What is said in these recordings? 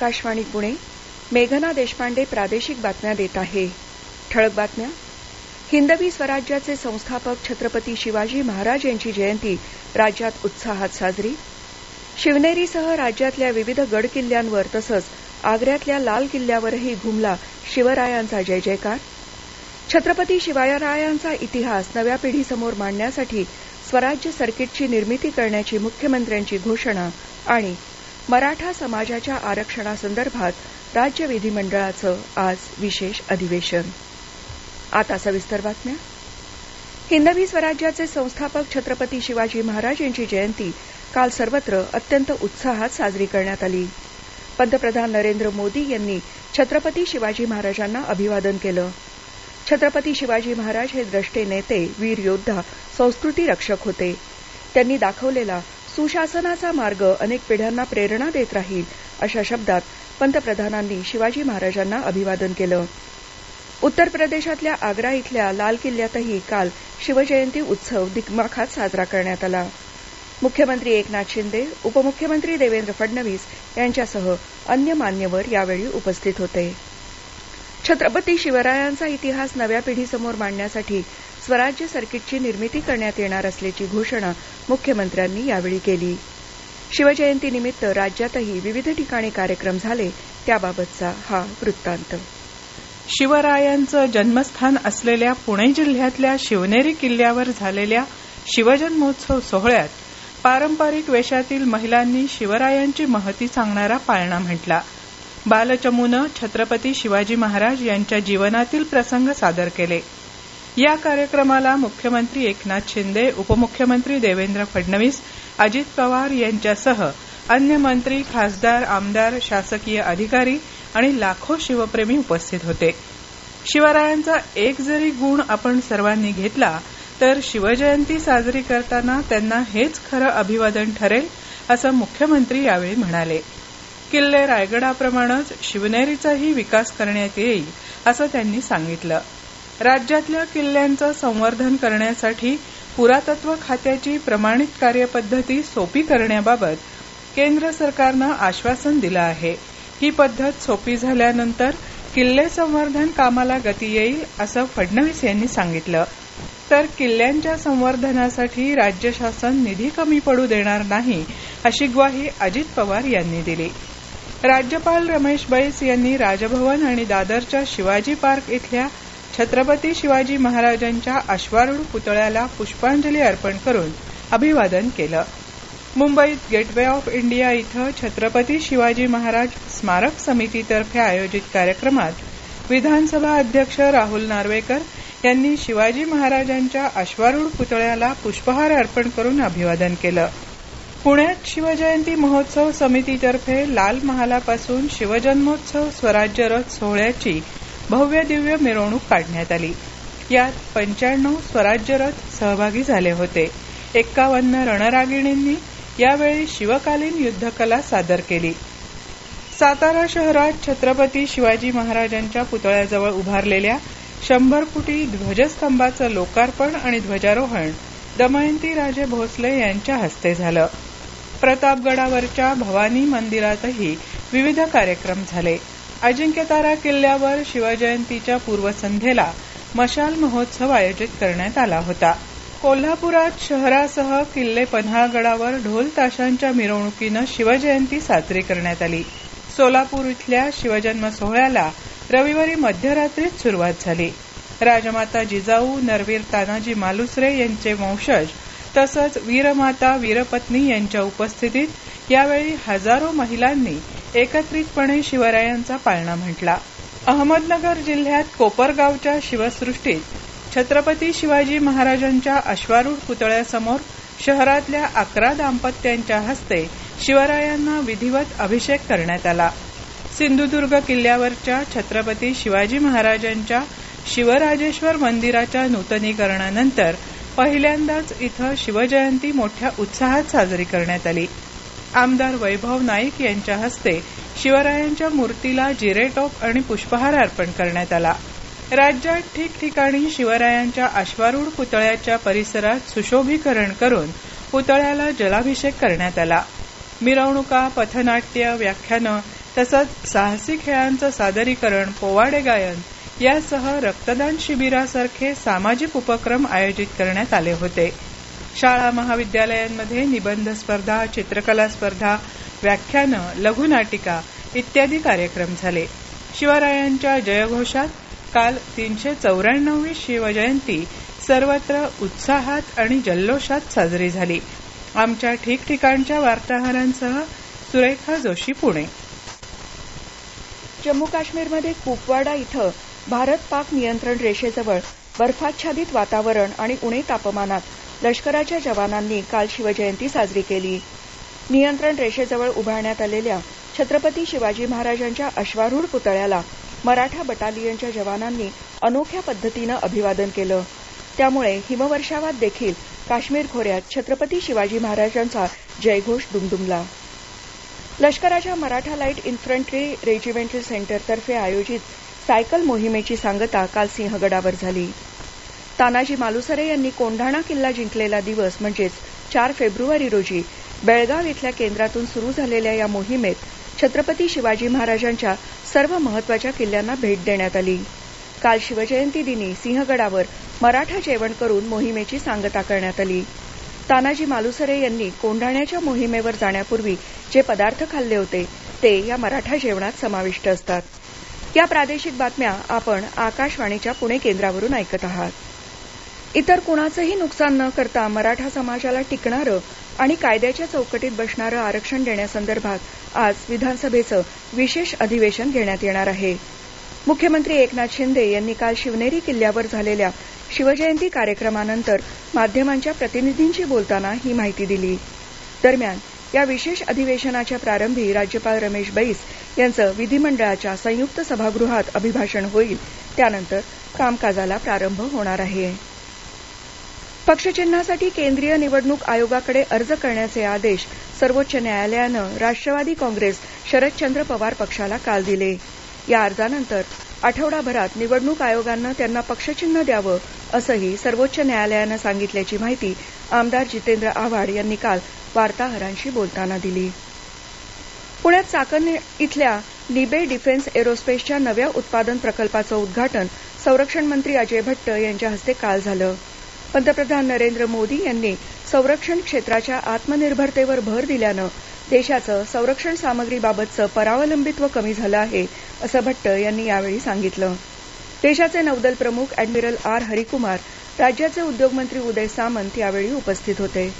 आकाशवाणी पुणे. मेघना देशपांडे प्रादेशिक बातम्या देत आहे. ठळक बातम्या. हिंदवी स्वराज्याचे संस्थापक छत्रपती शिवाजी महाराज यांची जयंती राज्यात उत्साहात साजरी. शिवनेरीसह राज्यातल्या विविध गड किल्ल्यांवर तसंच आग्र्यातल्या लाल किल्ल्यावरही घुमला शिवरायांचा जय जयकार. छत्रपती शिवरायांचा इतिहास नव्या पिढीसमोर मांडण्यासाठी स्वराज्य सर्किटची निर्मिती करण्याची मुख्यमंत्र्यांची घोषणा आणि मराठा समाजाच्या आरक्षणासंदर्भात राज्य विधिमंडळाचं आज विशेष अधिवेशन. आता सविस्तर बातम्या. हिंदवी स्वराज्याचे संस्थापक छत्रपती शिवाजी महाराज यांची जयंती काल सर्वत्र अत्यंत उत्साहात साजरी करण्यात आली. पंतप्रधान नरेंद्र मोदी यांनी छत्रपती शिवाजी महाराजांना अभिवादन केलं. छत्रपती शिवाजी महाराज हे द्रष्टे नेते, वीर योद्धा, संस्कृती रक्षक होते. त्यांनी दाखवलेला सुशासनाचा मार्ग अनेक पिढ्यांना प्रेरणा देत राहील अशा शब्दात पंतप्रधानांनी शिवाजी महाराजांना अभिवादन केलं. उत्तर प्रदेशातल्या आग्रा इथल्या लाल किल्ल्यातही काल शिवजयंती उत्सव दिमाखात साजरा करण्यात आला. मुख्यमंत्री एकनाथ शिंदे, उपमुख्यमंत्री देवेंद्र फडणवीस यांच्यासह अन्य मान्यवर यावेळी उपस्थित होते. छत्रपती शिवरायांचा इतिहास नव्या पिढीसमोर मांडण्यासाठी स्वराज्य सर्किटची निर्मिती करण्यात येणार असल्याची घोषणा मुख्यमंत्र्यांनी यावेळी केली. शिवजयंतीनिमित्त राज्यातही विविध ठिकाणी कार्यक्रम झाले, त्याबाबतचा हा वृत्तांत. शिवरायांचं जन्मस्थान असलेल्या पुणे जिल्ह्यातल्या शिवनेरी किल्ल्यावर झालेल्या शिवजन्मोत्सव सोहळ्यात पारंपरिक वेशातील महिलांनी शिवरायांची महती सांगणारा पाळणा म्हटला. बालचमूनं छत्रपती शिवाजी महाराज यांच्या जीवनातील प्रसंग सादर केले. या कार्यक्रमाला मुख्यमंत्री एकनाथ शिंदे, उपमुख्यमंत्री देवेंद्र फडणवीस, अजित पवार यांच्यासह अन्य मंत्री, खासदार, आमदार, शासकीय अधिकारी आणि लाखो शिवप्रेमी उपस्थित होते. शिवरायांचा एक जरी गुण आपण सर्वांनी घेतला तर शिवजयंती साजरी करताना त्यांना हेच खरं अभिवादन ठरेल, असं मुख्यमंत्री यावेळी म्हणाले. किल्ले रायगडाप्रमाणेच शिवनेरीचाही विकास करण्यात येईल, असं त्यांनी सांगितलं. राज्यातल्या किल्ल्यांचं संवर्धन करण्यासाठी पुरातत्व खात्याची प्रमाणित कार्यपद्धती सोपी करण्याबाबत केंद्र सरकारनं आश्वासन दिलं आहे. ही पद्धत सोपी झाल्यानंतर किल्ले संवर्धन कामाला गती येईल, असं फडणवीस यांनी सांगितलं. तर किल्ल्यांच्या संवर्धनासाठी राज्य शासन निधी कमी पडू देणार नाही, अशी ग्वाही अजित पवार यांनी दिली. राज्यपाल रमेश बैस यांनी राजभवन आणि दादरच्या शिवाजी पार्क इथल्या छत्रपती शिवाजी महाराजांच्या अश्वारूढ पुतळ्याला पुष्पांजली अर्पण करून अभिवादन केलं. मुंबईत गेटवे ऑफ इंडिया इथं छत्रपती शिवाजी महाराज स्मारक समितीतर्फे आयोजित कार्यक्रमात विधानसभा अध्यक्ष राहुल नार्वेकर यांनी शिवाजी महाराजांच्या अश्वारूढ पुतळ्याला पुष्पहार अर्पण करून अभिवादन केलं. पुण्यात शिवजयंती महोत्सव समितीतर्फे लाल महालापासून शिवजन्मोत्सव स्वराज्य रथ सोहळ्याची भव्य दिव्य मिरवणूक काढण्यात आली. यात 95 स्वराज्य रथ सहभागी झाले होते. 51 रणरागिणींनी यावेळी शिवकालीन युद्धकला सादर केली. सातारा शहरात छत्रपती शिवाजी महाराजांच्या पुतळ्याजवळ उभारलेल्या 100 फुटी ध्वजस्तंभाचं लोकार्पण आणि ध्वजारोहण दमयंती राजे भोसले यांच्या हस्ते झालं. प्रतापगडावरच्या भवानी मंदिरातही विविध कार्यक्रम झाले. अजिंक्यतारा किल्ल्यावर शिवजयंतीच्या पूर्वसंध्येला मशाल महोत्सव आयोजित करण्यात आला होता. कोल्हापुरात शहरासह किल्ले पन्हाळगडावर ढोल ताशांच्या मिरवणुकीनं शिवजयंती साजरी करण्यात आली. सोलापूर इथल्या शिवजन्म सोहळ्याला रविवारी मध्यरात्रीच सुरुवात झाली. राजमाता जिजाऊ, नरवीर तानाजी मालुसरे यांचे वंशज तसंच वीरमाता वीरपत्नी यांच्या उपस्थितीत यावेळी हजारो महिलांनी एकत्रितपणे शिवरायांचा पाळणा म्हटला. अहमदनगर जिल्ह्यात कोपरगावच्या शिवसृष्टीत छत्रपती शिवाजी महाराजांच्या अश्वारूढ पुतळ्यासमोर शहरातल्या 11 दाम्पत्यांच्या हस्ते शिवरायांना विधिवत अभिषेक करण्यात आला. सिंधुदुर्ग किल्ल्यावरच्या छत्रपती शिवाजी महाराजांच्या शिवराजेश्वर मंदिराच्या नूतनीकरणानंतर पहिल्यांदाच इथं शिवजयंती मोठ्या उत्साहात साजरी करण्यात आली. आमदार वैभव नाईक यांच्या हस्ते शिवरायांच्या मूर्तीला जिरेटोप आणि पुष्पहार अर्पण करण्यात आला. राज्यात ठिकठिकाणी शिवरायांच्या अश्वारूढ पुतळ्याच्या परिसरात सुशोभीकरण करून पुतळ्याला जलाभिषेक करण्यात आला. मिरवणुका, पथनाट्य, व्याख्यानं तसंच साहसी खेळांचं सादरीकरण, पोवाडे गायन यासह रक्तदान शिबिरासारखे सामाजिक उपक्रम आयोजित करण्यात आले होते. शाळा महाविद्यालयांमध्ये निबंध स्पर्धा, चित्रकला स्पर्धा, व्याख्यानं, लघुनाटिका इत्यादी कार्यक्रम झाले. शिवरायांच्या जयघोषात काल 394वी शिवजयंती सर्वत्र उत्साहात आणि जल्लोषात साजरी झाली. आमच्या ठिकठिकाणच्या वार्ताहरांसह सुरेखा जोशी, पुणे. जम्मू काश्मीरमध्ये कुपवाडा इथं भारत पाक नियंत्रण रेषेजवळ बर्फाच्छादित वातावरण आणि उणे तापमानात लष्कराच्या जवानांनी काल शिवजयंती साजरी केली. नियंत्रण रेषेजवळ उभारण्यात आलेल्या छत्रपती शिवाजी महाराजांच्या अश्वारूढ पुतळ्याला मराठा बटालियनच्या जवानांनी अनोख्या पद्धतीनं अभिवादन केलं. त्यामुळे हिमवर्षावात देखील काश्मीर खोऱ्यात छत्रपती शिवाजी महाराजांचा जयघोष दुमदुमला. लष्कराच्या मराठा लाईट इन्फंट्री रेजिमेंटल सेंटरतर्फे आयोजित सायकल मोहिमेची सांगता काल सिंहगडावर झाली. तानाजी मालुसरे यांनी कोंढाणा किल्ला जिंकलेला दिवस म्हणजेच 4 फेब्रुवारी रोजी बेळगाव इथल्या केंद्रातून सुरू झालेल्या या मोहिमेत छत्रपती शिवाजी महाराजांच्या सर्व महत्वाच्या किल्ल्यांना भेट देण्यात आली. काल शिवजयंती दिनी सिंहगडावर मराठा जेवण करून मोहिमेची सांगता करण्यात आली. तानाजी मालुसरे यांनी कोंढाण्याच्या मोहिमेवर जाण्यापूर्वी जे पदार्थ खाल्ले होते ते या मराठा जेवणात समाविष्ट असतात. या प्रादेशिक बातम्या आपण आकाशवाणीच्या पुणे केंद्रावरून ऐकत आहात. इतर कुणाचंही नुकसान न करता मराठा समाजाला टिकणारं आणि कायद्याच्या चौकटीत बसणारं आरक्षण देण्यासंदर्भात आज विधानसभेचं विशेष अधिवेशन घेण्यात येणार आहे. मुख्यमंत्री एकनाथ शिंदे यांनी काल शिवनेरी किल्ल्यावर झालेल्या शिवजयंती कार्यक्रमानंतर माध्यमांच्या प्रतिनिधींशी बोलताना ही माहिती दिली. दरम्यान या विशेष अधिवेशनाच्या प्रारंभी राज्यपाल रमेश बैस यांचं विधिमंडळाच्या संयुक्त सभागृहात अभिभाषण होईल. त्यानंतर कामकाजाला प्रारंभ होणार आहे. पक्षचिन्हासाठी केंद्रीय निवडणूक आयोगाकडे अर्ज करण्याचे आदेश सर्वोच्च न्यायालयानं राष्ट्रवादी काँग्रेस शरदचंद्र पवार पक्षाला काल दिले. या अर्जानंतर आठवडाभरात निवडणूक आयोगानं त्यांना पक्षचिन्ह द्यावं असंही सर्वोच्च न्यायालयानं सांगितल्याची माहिती आमदार जितेंद्र आव्हाड यांनी काल वार्ताहरांशी बोलताना दिली. पुण्यात चाकण इथल्या लिबे डिफेन्स एरोस्पेसच्या नव्या उत्पादन प्रकल्पाचं उद्घाटन संरक्षण मंत्री अजय भट्ट यांच्या हस्ते काल झालं. पंतप्रधान नरेंद्र मोदी यांनी संरक्षण क्षेत्राच्या आत्मनिर्भरतेवर भर दिल्यानं देशाचं संरक्षण सामग्रीबाबतचं परावलंबित्व कमी झालं आहे असं भट्ट यांनी यावेळी सांगितलं. देशाचे नौदल प्रमुख अॅडमिरल आर हरिकुमार, राज्याचे उद्योगमंत्री उदय सामंत यावेळी उपस्थित होते.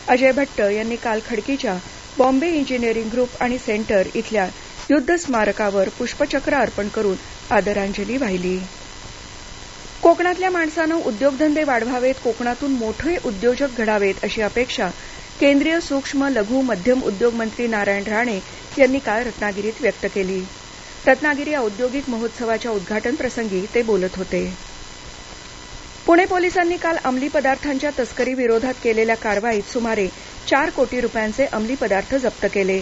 अजय भट्ट यांनी काल खडकीच्या बॉम्बे इंजिनिअरिंग ग्रुप आणि सेंटर इथल्या युद्ध स्मारकावर पुष्पचक्र अर्पण करून आदरांजली वाहिली. कोकणातल्या माणसानं उद्योगधंदे वाढवावेत, कोकणातून मोठे उद्योजक घडावेत अशी अपेक्षा केंद्रीय सूक्ष्म लघु मध्यम उद्योग मंत्री नारायण राणे यांनी काल रत्नागिरीत व्यक्त केली. रत्नागिरी औद्योगिक महोत्सवाच्या उद्घाटन प्रसंगी ते बोलत होते. पुणे पोलिसांनी काल अंमली पदार्थांच्या तस्करी विरोधात केलेल्या कारवाईत सुमारे 4 कोटी रुपयांचे अंमली पदार्थ जप्त केले.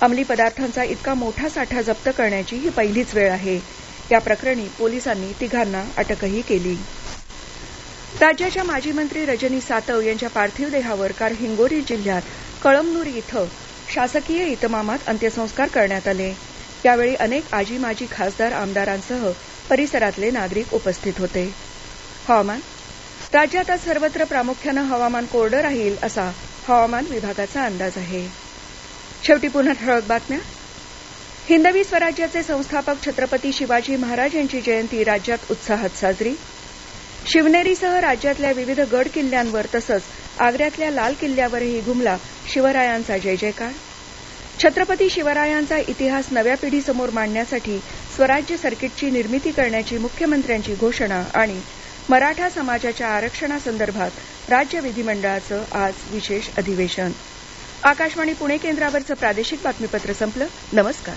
अंमली पदार्थांचा इतका मोठा साठा जप्त करण्याची ही पहिलीच वेळ आहे. या प्रकरणी पोलिसांनी 3घांना अटकही केली. राज्याच्या माजी मंत्री रजनी सातव यांच्या पार्थिव देहावर काल हिंगोली जिल्ह्यात कळमनुरी इथं शासकीय इतमामात अंत्यसंस्कार करण्यात आले. यावेळी अनेक आजी माजी खासदार आमदारांसह परिसरातले नागरिक उपस्थित होते. हवामान. राज्यात आज सर्वत्र प्रामुख्यानं हवामान कोरडं राहील असा हवामान विभागाचा अंदाज आहे. शेवटी पुन्हा ठळक बातम्या. हिंदवी स्वराज्याचे संस्थापक छत्रपती शिवाजी महाराज यांची जयंती राज्यात उत्साहात साजरी. शिवनेरीसह राज्यातल्या विविध गड किल्ल्यांवर तसंच आग्र्यातल्या लाल किल्ल्यावरही घुमला शिवरायांचा जय जयकार. छत्रपती शिवरायांचा इतिहास नव्या पिढीसमोर मांडण्यासाठी स्वराज्य सर्किटची निर्मिती करण्याची मुख्यमंत्र्यांची घोषणा आणि मराठा समाजाच्या आरक्षणासंदर्भात राज्य विधिमंडळाचं आज विशेष अधिवेशन. आकाशवाणी पुणे केंद्रावरचं प्रादेशिक बातमीपत्र संपलं. नमस्कार.